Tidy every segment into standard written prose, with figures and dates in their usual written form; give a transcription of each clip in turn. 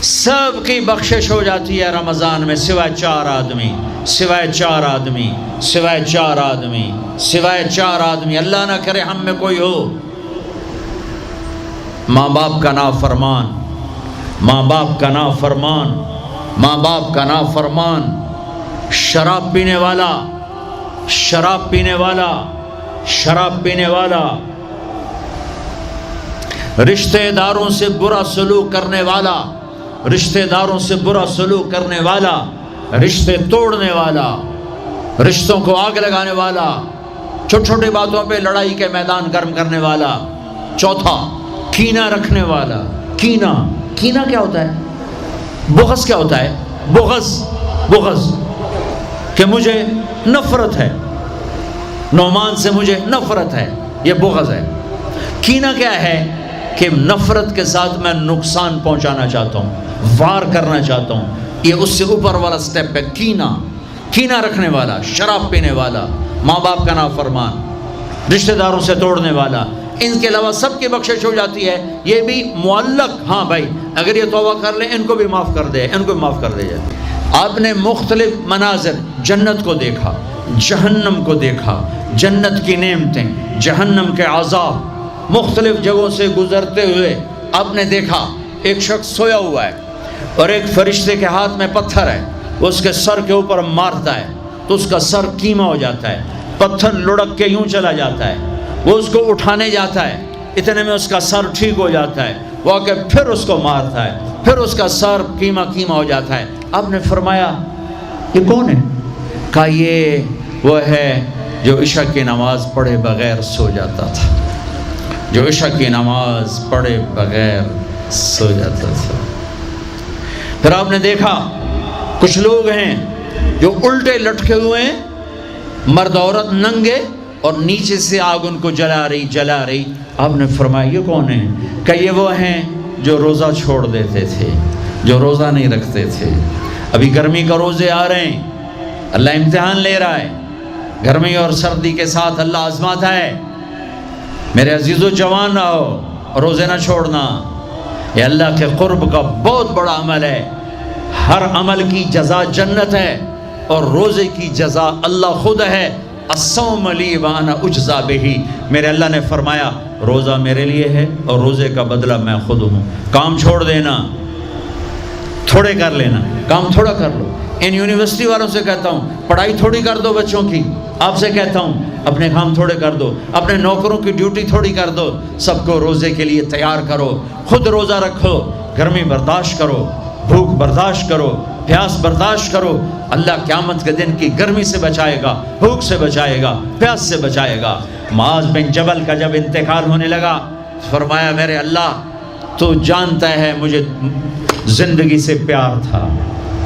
سب کی بخشش ہو جاتی ہے رمضان میں سوائے چار آدمی، سوائے چار آدمی، سوائے چار آدمی، سوائے چار آدمی، اللہ نہ کرے ہم میں کوئی ہو۔ ماں باپ کا نافرمان، ماں باپ کا نافرمان، ماں باپ کا نافرمان، شراب پینے والا، شراب پینے والا، شراب پینے والا، رشتہ داروں سے برا سلوک کرنے والا، رشتہ داروں سے برا سلوک کرنے والا، رشتے توڑنے والا، رشتوں کو آگ لگانے والا، چھوٹی چھوٹی باتوں پہ لڑائی کے میدان گرم کرنے والا۔ چوتھا، کینہ رکھنے والا۔ کینہ، کینہ کیا ہوتا ہے؟ بغض کیا ہوتا ہے؟ بغض، بغض کہ مجھے نفرت ہے، نعمان سے مجھے نفرت ہے، یہ بغض ہے۔ کینہ کیا ہے؟ کہ نفرت کے ساتھ میں نقصان پہنچانا چاہتا ہوں، وار کرنا چاہتا ہوں، یہ اس سے اوپر والا سٹیپ ہے کینہ۔ کینہ رکھنے والا، شراب پینے والا، ماں باپ کا نافرمان، رشتہ داروں سے توڑنے والا، ان کے علاوہ سب کی بخشش ہو جاتی ہے۔ یہ بھی معلق، ہاں بھائی اگر یہ توبہ کر لیں ان کو بھی معاف کر دے، ان کو بھی معاف کر دے جائے۔ آپ نے مختلف مناظر، جنت کو دیکھا، جہنم کو دیکھا، جنت کی نعمتیں، جہنم کے عذاب، مختلف جگہوں سے گزرتے ہوئے آپ نے دیکھا ایک شخص سویا ہوا ہے اور ایک فرشتے کے ہاتھ میں پتھر ہے، وہ اس کے سر کے اوپر مارتا ہے تو اس کا سر کیما ہو جاتا ہے، پتھر لڑک کے یوں چلا جاتا ہے، وہ اس کو اٹھانے جاتا ہے، اتنے میں اس کا سر ٹھیک ہو جاتا ہے، وہ آ کے پھر اس کو مارتا ہے، پھر اس کا سر کیما کیما ہو جاتا ہے۔ آپ نے فرمایا یہ کون ہے؟ کہا یہ وہ ہے جو عشاء کی نماز پڑھے بغیر سو جاتا تھا، جو عشاء کی نماز پڑھے بغیر سو جاتا تھا۔ پھر آپ نے دیکھا کچھ لوگ ہیں جو الٹے لٹکے ہوئے ہیں، مرد عورت ننگے، اور نیچے سے آگ ان کو جلا رہی جلا رہی۔ آپ نے فرمایا یہ کون ہیں؟ کہ یہ وہ ہیں جو روزہ چھوڑ دیتے تھے، جو روزہ نہیں رکھتے تھے۔ ابھی گرمی کا روزے آ رہے ہیں، اللہ امتحان لے رہا ہے، گرمی اور سردی کے ساتھ اللہ آزماتا ہے۔ میرے عزیزو جوان رہو، روزے نہ چھوڑنا، یہ اللہ کے قرب کا بہت بڑا عمل ہے۔ ہر عمل کی جزا جنت ہے اور روزے کی جزا اللہ خود ہے۔ الصوم لی وانا اجزا بہ، میرے اللہ نے فرمایا روزہ میرے لیے ہے اور روزے کا بدلہ میں خود ہوں۔ کام چھوڑ دینا، تھوڑے کر لینا، کام تھوڑا کر لو۔ ان یونیورسٹی والوں سے کہتا ہوں پڑھائی تھوڑی کر دو بچوں کی، آپ سے کہتا ہوں اپنے کام تھوڑے کر دو، اپنے نوکروں کی ڈیوٹی تھوڑی کر دو، سب کو روزے کے لیے تیار کرو، خود روزہ رکھو، گرمی برداشت کرو، بھوک برداشت کرو، پیاس برداشت کرو۔ اللہ قیامت کے دن کی گرمی سے بچائے گا، بھوک سے بچائے گا، پیاس سے بچائے گا۔ معاذ بن جبل کا جب انتقال ہونے لگا فرمایا میرے اللہ تو جانتا ہے مجھے زندگی سے پیار تھا،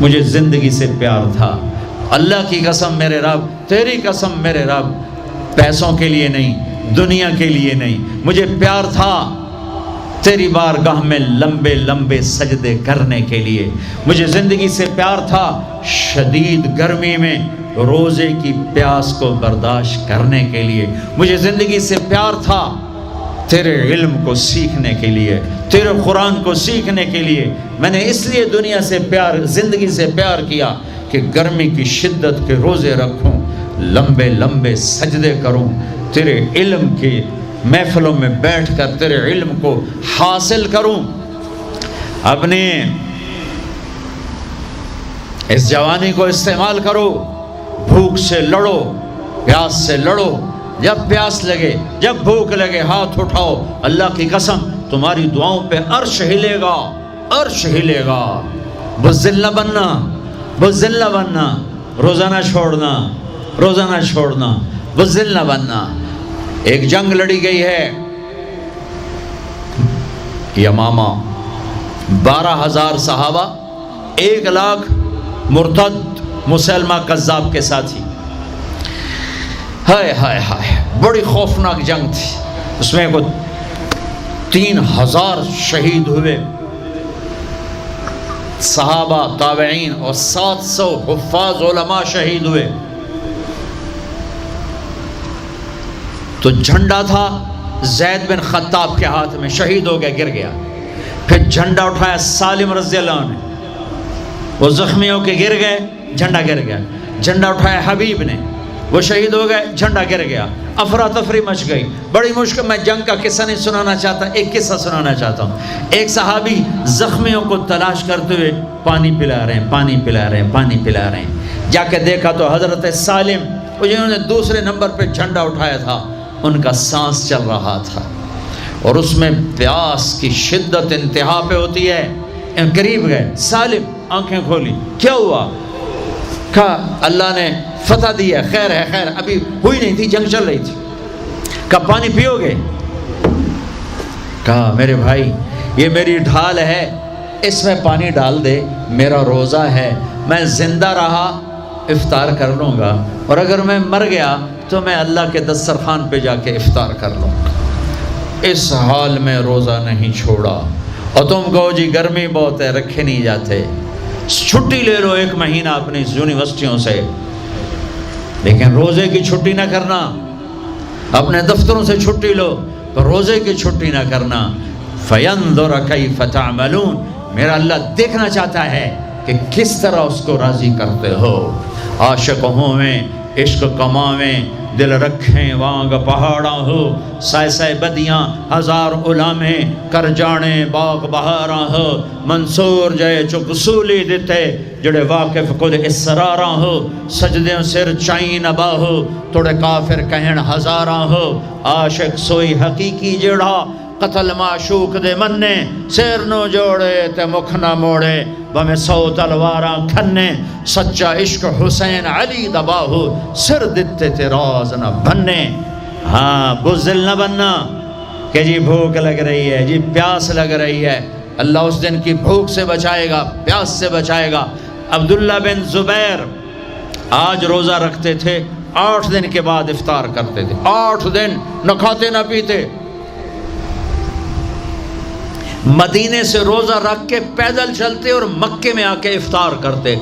مجھے زندگی سے پیار تھا، اللہ کی قسم میرے رب، تیری قسم میرے رب، پیسوں کے لیے نہیں، دنیا کے لیے نہیں، مجھے پیار تھا تیری بارگاہ میں لمبے لمبے سجدے کرنے کے لیے، مجھے زندگی سے پیار تھا شدید گرمی میں روزے کی پیاس کو برداشت کرنے کے لیے، مجھے زندگی سے پیار تھا تیرے علم کو سیکھنے کے لیے، تیرے قرآن کو سیکھنے کے لیے۔ میں نے اس لیے دنیا سے پیار، زندگی سے پیار کیا کہ گرمی کی شدت کے روزے رکھوں، لمبے لمبے سجدے کروں، تیرے علم کی محفلوں میں بیٹھ کر تیرے علم کو حاصل کروں۔ اپنے اس جوانی کو استعمال کرو، بھوک سے لڑو، پیاس سے لڑو، جب پیاس لگے، جب بھوک لگے ہاتھ اٹھاؤ، اللہ کی قسم تمہاری دعاؤں پہ عرش ہلے گا، عرش ہلے گا۔ بزدل نہ بننا، بزدل نہ بننا، روزہ نہ چھوڑنا، روزہ نہ چھوڑنا، بزدل نہ بننا۔ ایک جنگ لڑی گئی ہے یمامہ، 12,000 صحابہ، 1,00,000 مرتد مسلمہ کذاب کے ساتھی، ہائے ہائے ہائے، بڑی خوفناک جنگ تھی۔ اس میں 3,000 شہید ہوئے، صحابہ، تابعین اور 700 حفاظ علماء شہید ہوئے۔ تو جھنڈا تھا زید بن خطاب کے ہاتھ میں، شہید ہو گیا، گر گیا۔ پھر جھنڈا اٹھایا سالم رضی اللہ عنہ نے، وہ زخمی ہو کے گر گئے، جھنڈا گر گیا، جھنڈا اٹھایا حبیب نے، وہ شہید ہو گئے، جھنڈا گر گیا، افراتفری مچ گئی، بڑی مشکل۔ میں جنگ کا قصہ نہیں سنانا چاہتا، ایک قصہ سنانا چاہتا ہوں۔ ایک صحابی زخمیوں کو تلاش کرتے ہوئے پانی پلا رہے ہیں، پانی پلا رہے ہیں، پانی پلا رہے ہیں، جا کے دیکھا تو حضرت سالم، وہ جنہوں نے دوسرے نمبر پہ جھنڈا اٹھایا تھا، ان کا سانس چل رہا تھا، اور اس میں پیاس کی شدت انتہا پہ ہوتی ہے۔ قریب گئے، سالم آنکھیں کھولی، کیا ہوا؟ کہا اللہ نے فتح دی ہے، خیر ہے، خیر، ابھی ہوئی نہیں تھی، جنگ چل رہی تھی۔ کہا پانی پیو گے؟ کہا میرے بھائی یہ میری ڈھال ہے، اس میں پانی ڈال دے، میرا روزہ ہے، میں زندہ رہا افطار کر لوں گا، اور اگر میں مر گیا تو میں اللہ کے دسترخوان پہ جا کے افطار کر لوں گا۔ اس حال میں روزہ نہیں چھوڑا، اور تم کہو جی گرمی بہت ہے، رکھے نہیں جاتے، چھٹی لے لو 1 مہینہ اپنی یونیورسٹیوں سے، لیکن روزے کی چھٹی نہ کرنا، اپنے دفتروں سے چھٹی لو پر روزے کی چھٹی نہ کرنا۔ فَيَنْظُرَ كَيْفَ تَعْمَلُونَ، میرا اللہ دیکھنا چاہتا ہے کہ کس طرح اس کو راضی کرتے ہو۔ عاشق ہوں میں عشق کماویں، دل رکھیں وانگ پہاڑاں ہو، سائے سائے بدیاں ہزار علامیں، کر جانے باغ بہاراں ہو، منصور جائے چک سولی دیتے، جڑے واقف کل اسراراں ہو، سجدیں سر چائیں نبا ہو، توڑے کافر کہن ہزاراں ہو، عاشق سوئی حقیقی جڑا، قتل معشوق دے مننے، سیر نو جوڑے تے مکھ نہ موڑے، بمیں 100 تلواراں کھنے، سچا عشق حسین علی دبا ہو، سر دتے تے راز نہ بننے۔ ہاں بزدل نہ بننا کہ جی بھوک لگ رہی ہے، جی پیاس لگ رہی ہے، اللہ اس دن کی بھوک سے بچائے گا، پیاس سے بچائے گا۔ عبداللہ بن زبیر آج روزہ رکھتے تھے، 8 دن کے بعد افطار کرتے تھے، 8 دن نہ کھاتے نہ پیتے، مدینے سے روزہ رکھ کے پیدل چلتے اور مکے میں آ کے افطار کرتے،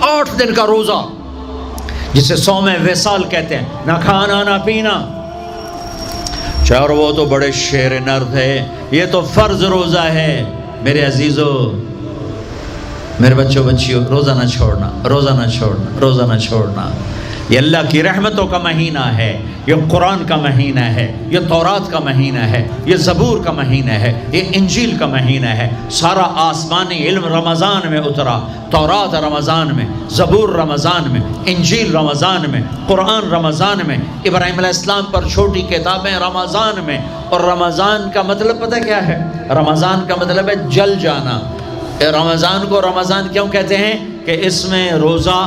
8 دن کا روزہ جسے صوم وصال کہتے ہیں، نہ کھانا نہ پینا۔ اور وہ تو بڑے شیر نرد ہے، یہ تو فرض روزہ ہے۔ میرے عزیزو، میرے بچوں بچیوں، روزہ نہ چھوڑنا، روزہ نہ چھوڑنا، روزہ نہ چھوڑنا۔ یہ اللہ کی رحمتوں کا مہینہ ہے، یہ قرآن کا مہینہ ہے، یہ تورات کا مہینہ ہے، یہ زبور کا مہینہ ہے، یہ انجیل کا مہینہ ہے۔ سارا آسمانی علم رمضان میں اترا، تورات رمضان میں، زبور رمضان میں، انجیل رمضان میں، قرآن رمضان میں، ابراہیم علیہ السلام پر چھوٹی کتابیں رمضان میں۔ اور رمضان کا مطلب پتہ کیا ہے؟ رمضان کا مطلب ہے جل جانا۔ رمضان کو رمضان کیوں کہتے ہیں؟ کہ اس میں روزہ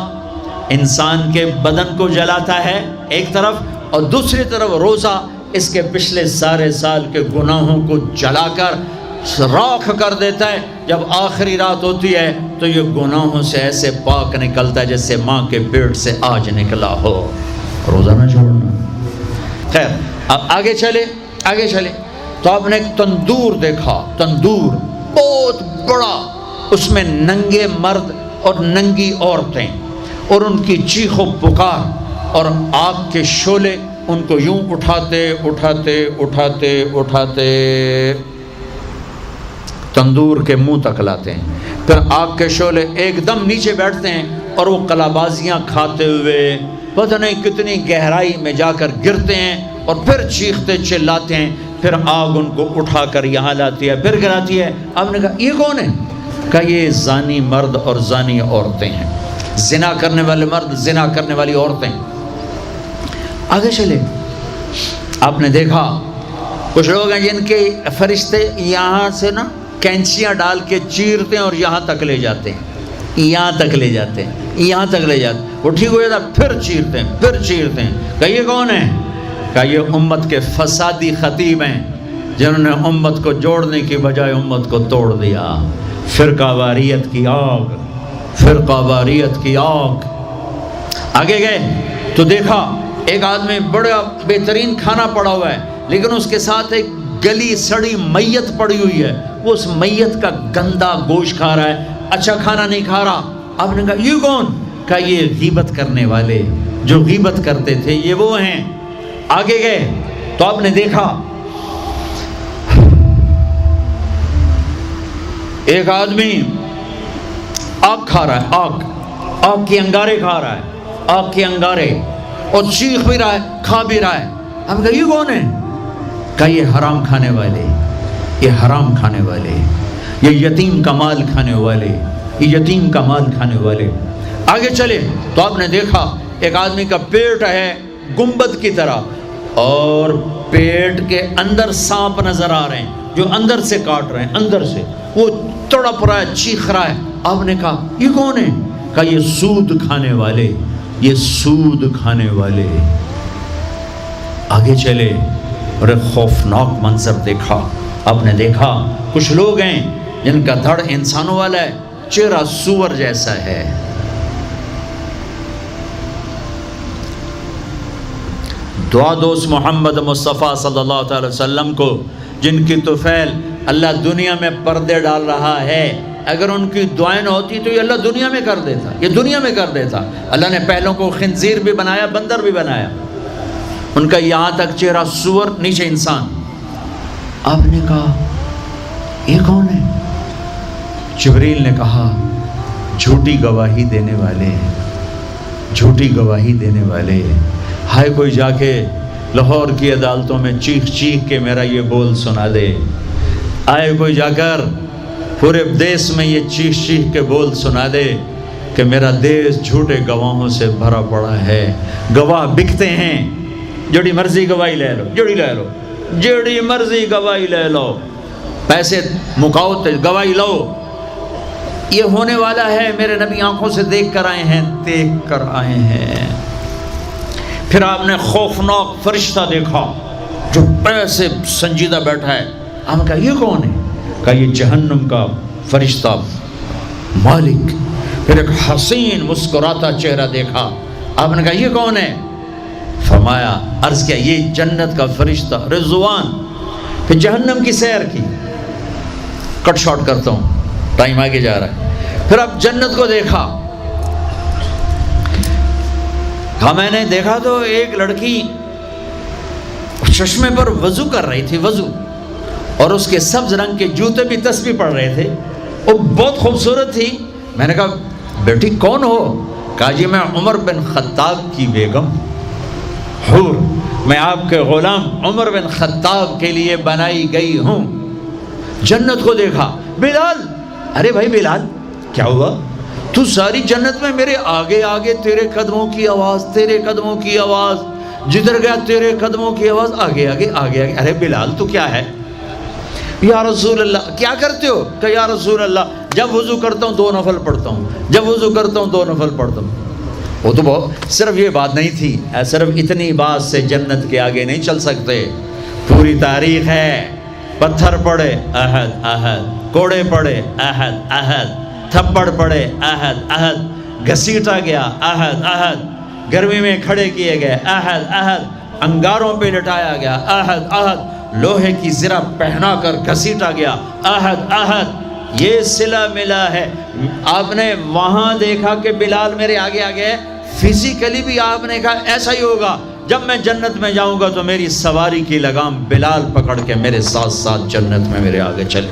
انسان کے بدن کو جلاتا ہے ایک طرف، اور دوسری طرف روزہ اس کے پچھلے سارے سال کے گناہوں کو جلا کر راکھ کر دیتا ہے۔ جب آخری رات ہوتی ہے تو یہ گناہوں سے ایسے پاک نکلتا ہے جیسے ماں کے پیٹ سے آج نکلا ہو۔ روزہ نہ چھوڑنا۔ خیر، اب آگے چلے تو آپ نے ایک تندور دیکھا، تندور بہت بڑا، اس میں ننگے مرد اور ننگی عورتیں، اور ان کی چیخ و پکار، اور آگ کے شعلے ان کو یوں اٹھاتے اٹھاتے اٹھاتے اٹھاتے تندور کے منہ تک لاتے ہیں۔ پھر آگ کے شعلے ایک دم نیچے بیٹھتے ہیں، اور وہ کلابازیاں کھاتے ہوئے پتہ نہیں کتنی گہرائی میں جا کر گرتے ہیں، اور پھر چیختے چلاتے ہیں۔ پھر آگ ان کو اٹھا کر یہاں لاتی ہے، پھر گراتی ہے۔ آپ نے کہا یہ کون ہے؟ کہا یہ زانی مرد اور زانی عورتیں ہیں، زنا کرنے والے مرد، زنا کرنے والی عورتیں۔ آگے چلے، آپ نے دیکھا کچھ لوگ ہیں جن کے فرشتے یہاں سے نا کینچیاں ڈال کے چیرتے ہیں اور یہاں تک لے جاتے ہیں، یہاں تک لے جاتے ہیں، یہاں تک لے جاتے ہیں، وہ ٹھیک ہو جاتا پھر چیرتے ہیں، پھر چیرتے ہیں۔ کہ یہ کون ہے؟ کہ یہ امت کے فسادی خطیب ہیں، جنہوں نے امت کو جوڑنے کی بجائے امت کو توڑ دیا۔ فرقہ واریت کی آگ، فرقہ واریت کی آگ۔ آگے گئے تو دیکھا ایک آدمی بڑا بہترین کھانا پڑا ہوا ہے، لیکن اس کے ساتھ ایک گلی سڑی میت پڑی ہوئی ہے، وہ اس میت کا گندا گوشت کھا رہا ہے، اچھا کھانا نہیں کھا رہا۔ آپ نے کہا یہ کون؟ کہا یہ غیبت کرنے والے، جو غیبت کرتے تھے یہ وہ ہیں۔ آگے گئے تو آپ نے دیکھا ایک آدمی آگ کھا رہا ہے، آگ کے انگارے کھا رہا ہے، آگ کے انگارے، اور چیخ بھی رہا ہے، کھا بھی رہا ہے۔ ہم کہا یہ کون ہے؟ کہا یہ حرام کھانے والے، یہ حرام کھانے والے، یہ یتیم کا مال کھانے والے، یہ یتیم کا مال کھانے والے۔ آگے چلے تو آپ نے دیکھا ایک آدمی کا پیٹ ہے گنبد کی طرح، اور پیٹ کے اندر سانپ نظر آ رہے ہیں جو اندر سے کاٹ رہے ہیں، اندر سے وہ تڑپ رہا ہے، چیخ رہا ہے۔ آپ نے کہا یہ کون ہے؟ کہا یہ سود کھانے والے، یہ سود کھانے والے۔ آگے چلے اور ایک خوفناک منظر دیکھا۔ آپ نے دیکھا کچھ لوگ ہیں جن کا دھڑ انسانوں والا ہے، چہرہ سور جیسا ہے۔ دعا دو اس محمد مصطفیٰ صلی اللہ تعالی وسلم کو جن کی طفیل اللہ دنیا میں پردے ڈال رہا ہے۔ اگر ان کی دعائیں نہ ہوتی تو یہ اللہ دنیا میں کر دیتا، یہ دنیا میں کر دیتا۔ اللہ نے پہلوں کو خنزیر بھی بنایا، بندر بھی بنایا، ان کا یہاں تک چہرہ سور، نیچے انسان۔ آپ نے کہا یہ کون ہے؟ جبریل نے کہا جھوٹی گواہی دینے والے، جھوٹی گواہی دینے والے۔ ہائے کوئی جا کے لاہور کی عدالتوں میں چیخ چیخ کے میرا یہ بول سنا دے، آئے کوئی جا کر پورے دیس میں یہ چیخ چیخ کے بول سنا دے کہ میرا دیس جھوٹے گواہوں سے بھرا پڑا ہے۔ گواہ بکتے ہیں، جڑی مرضی گواہی لے لو، جڑی مرضی گواہی لے لو، پیسے مکاؤ تو گواہی لو۔ یہ ہونے والا ہے، میرے نبی آنکھوں سے دیکھ کر آئے ہیں، دیکھ کر آئے ہیں۔ پھر آپ نے خوفناک فرشتہ دیکھا جو ایسے سنجیدہ بیٹھا ہے۔ ہم نے کہا یہ کون ہے؟ کہا یہ جہنم کا فرشتہ مالک۔ پھر ایک حسین مسکراتا چہرہ دیکھا۔ آپ نے کہا یہ کون ہے؟ فرمایا، عرض کیا یہ جنت کا فرشتہ رضوان۔ پھر جہنم کی سیر کی، کٹ شارٹ کرتا ہوں، ٹائم آگے جا رہا ہے۔ پھر اب جنت کو دیکھا۔ کہا میں نے دیکھا تو ایک لڑکی چشمے پر وضو کر رہی تھی، وضو، اور اس کے سبز رنگ کے جوتے بھی تسبیح پڑھ رہے تھے، وہ بہت خوبصورت تھی۔ میں نے کہا بیٹی کون ہو؟ کہا جی میں عمر بن خطاب کی بیگم، حور، میں آپ کے غلام عمر بن خطاب کے لیے بنائی گئی ہوں۔ جنت کو دیکھا۔ بلال، ارے بھائی بلال کیا ہوا؟ تو ساری جنت میں میرے آگے آگے، تیرے قدموں کی آواز، تیرے قدموں کی آواز، جدھر گیا تیرے قدموں کی آواز، آگے آگے آگے آگے۔ ارے بلال تو کیا ہے؟ یا رسول اللہ کیا کرتے ہو؟ کہ یا رسول اللہ جب وضو کرتا ہوں 2 نفل پڑھتا ہوں، جب وضو کرتا ہوں 2 نفل پڑھتا ہوں۔ وہ تو بہت صرف یہ بات نہیں تھی، صرف اتنی بات سے جنت کے آگے نہیں چل سکتے، پوری تاریخ ہے۔ پتھر پڑے احد احد، کوڑے پڑے احد احد، تھپڑ پڑے احد احد، گھسیٹا گیا احد احد، گرمی میں کھڑے کیے گئے احد احد، انگاروں پہ لٹایا گیا احد احد، لوہے کی زرہ پہنا کر گھسیٹا گیا احد احد۔ یہ صلہ ملا ہے۔ آپ نے وہاں دیکھا کہ بلال میرے آگے آگے ہے، فزیکلی بھی آپ نے کہا ایسا ہی ہوگا، جب میں جنت میں جاؤں گا تو میری سواری کی لگام بلال پکڑ کے میرے ساتھ ساتھ جنت میں میرے آگے چلے۔